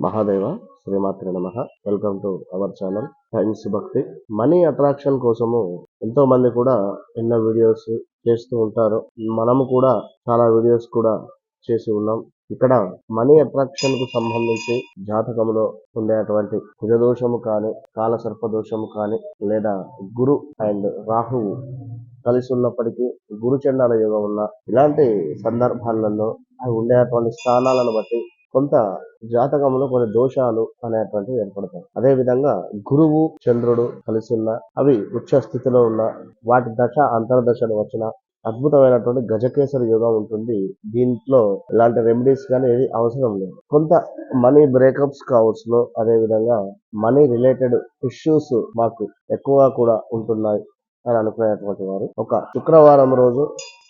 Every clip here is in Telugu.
మహాదేవ శ్రీమాత్రే నమః. Welcome to our channel times భక్తి. మనీ అట్రాక్షన్ కోసము ఎంతో మంది కూడా ఎన్నో వీడియోస్ చేస్తూ ఉంటారు. మనము కూడా చాలా వీడియోస్ కూడా చేసి ఉన్నాం. ఇక్కడ మనీ అట్రాక్షన్ కు సంబంధించి జాతకంలో ఉండేటువంటి కుజదోషము కానీ, కాలసర్ప దోషము కానీ, లేదా గురు అండ్ రాహువు కలిసి ఉన్నప్పటికీ గురుచండాల యోగం ఉన్న ఇలాంటి సందర్భాలలో అవి ఉండేటువంటి స్థానాలను బట్టి కొంత జాతకంలో కొన్ని దోషాలు అనేటువంటివి ఏర్పడతాయి. అదే విధంగా గురువు చంద్రుడు కలిసి ఉన్న అవి ఉచ్చ స్థితిలో ఉన్న వాటి దశ అంతర్దశలు వచ్చిన అద్భుతమైనటువంటి గజకేసరి యోగం ఉంటుంది. దీంట్లో ఇలాంటి రెమెడీస్ కానీ ఏది అవసరం లేదు. కొంత మనీ బ్రేకప్స్ కావచ్చు, అదే విధంగా మనీ రిలేటెడ్ ఇష్యూస్ మాకు ఎక్కువగా కూడా ఉంటున్నాయి అని అనుకునేటువంటి వారు ఒక శుక్రవారం రోజు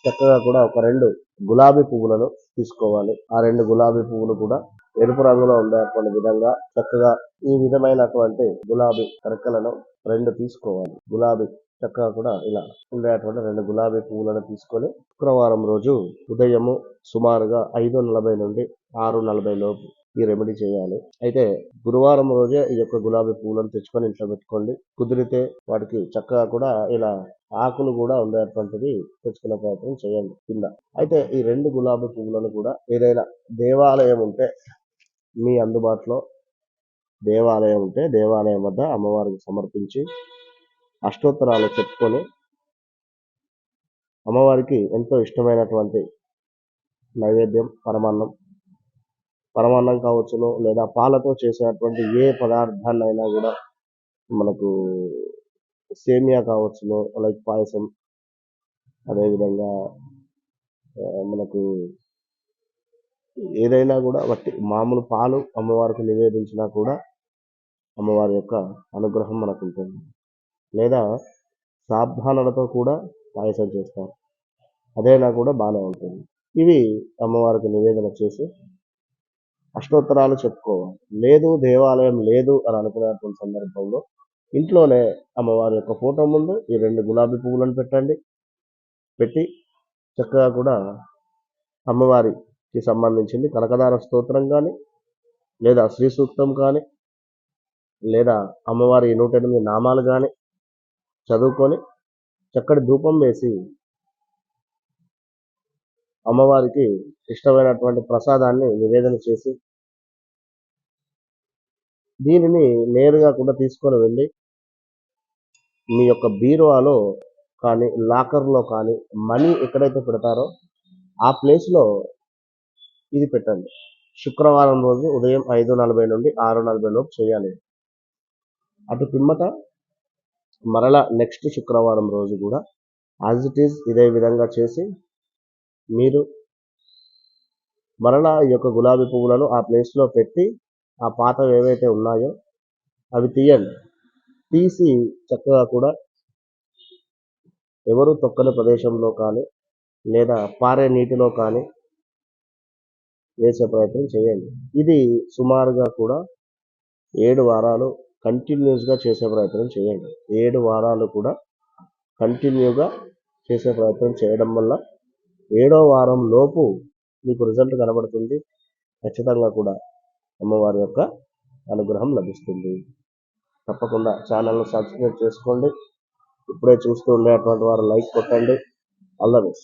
చక్కగా కూడా ఒక 2 గులాబీ పువ్వులను తీసుకోవాలి. ఆ 2 గులాబీ పువ్వులు కూడా ఎరుపు రంగులో ఉండేటువంటి విధంగా చక్కగా ఈ విధమైనటువంటి గులాబీ రెక్కలను 2 తీసుకోవాలి. గులాబీ చక్కగా కూడా ఇలా ఉండేటువంటి 2 గులాబీ పువ్వులను తీసుకొని శుక్రవారం రోజు ఉదయము సుమారుగా 5:40 నుండి 6:40 లోపు ఈ రెమెడీ చేయాలి. అయితే గురువారం రోజే ఈ యొక్క గులాబీ పువ్వులను తెచ్చుకొని ఇంట్లో పెట్టుకోండి. కుదిరితే వాటికి చక్కగా కూడా ఇలా ఆకులు కూడా ఉండేటువంటిది తెచ్చుకునే ప్రయత్నం చేయండి కింద. అయితే ఈ 2 గులాబీ పువ్వులను కూడా ఏదైనా దేవాలయం ఉంటే మీ అందుబాటులో దేవాలయం ఉంటే దేవాలయం వద్ద అమ్మవారికి సమర్పించి అష్టోత్తరాలు చెప్పుకొని అమ్మవారికి ఎంతో ఇష్టమైనటువంటి నైవేద్యం పరమాన్నం కావచ్చును, లేదా పాలతో చేసేటువంటి ఏ పదార్థాన్నైనా కూడా మనకు సేమియా కావచ్చును, లైక్ పాయసం, అదేవిధంగా మనకు ఏదైనా కూడా వట్టి మామూలు పాలు అమ్మవారికి నివేదించినా కూడా అమ్మవారి యొక్క అనుగ్రహం మనకు ఉంటుంది. లేదా సాబ్ధానాలతో కూడా పాయసం చేస్తారు, అదైనా కూడా బాగానే ఉంటుంది. ఇవి అమ్మవారికి నివేదన చేసి అష్టోత్తరాలు చెప్పుకోవాలి. లేదు దేవాలయం లేదు అని అనుకునేటువంటి సందర్భంలో ఇంట్లోనే అమ్మవారి యొక్క ఫోటో ముందు ఈ 2 గులాబీ పువ్వులను పెట్టి చక్కగా కూడా అమ్మవారికి సంబంధించింది కనకదార స్తోత్రం కానీ, లేదా శ్రీ సూక్తం కానీ, లేదా అమ్మవారి 108 నామాలు కానీ చదువుకొని చక్కటి ధూపం వేసి అమ్మవారికి ఇష్టమైనటువంటి ప్రసాదాన్ని నివేదన చేసి దీనిని నేరుగా కూడా తీసుకొని వెళ్ళి మీ యొక్క బీరువాలో కానీ, లాకర్లో కానీ మనీ ఎక్కడైతే పెడతారో ఆ ప్లేస్లో ఇది పెట్టండి. శుక్రవారం రోజు ఉదయం 5:40 నుండి 6:40 లోపు చేయాలి. అటు పిమ్మట మరలా నెక్స్ట్ శుక్రవారం రోజు కూడా యాజ్ ఇట్ ఈజ్ ఇదే విధంగా చేసి మీరు మరలా ఈ యొక్క గులాబీ పువ్వులను ఆ ప్లేస్లో పెట్టి ఆ పాతవి ఏవైతే ఉన్నాయో అవి తీయండి. తీసి చక్కగా కూడా ఎవరు తొక్కని ప్రదేశంలో కానీ, లేదా పారే నీటిలో కానీ వేసే ప్రయత్నం చేయండి. ఇది సుమారుగా కూడా 7 వారాలు కంటిన్యూస్గా చేసే ప్రయత్నం చేయండి. 7 వారాలు కూడా కంటిన్యూగా చేసే ప్రయత్నం చేయడం వల్ల 7వ వారం లోపు మీకు రిజల్ట్ కనబడుతుంది. ఖచ్చితంగా కూడా అమ్మవారి యొక్క అనుగ్రహం లభిస్తుంది. తప్పకుండా ఛానల్ను సబ్స్క్రైబ్ చేసుకోండి. ఇప్పుడే చూస్తూ ఉండేటువంటి వారు లైక్ కొట్టండి. All the best.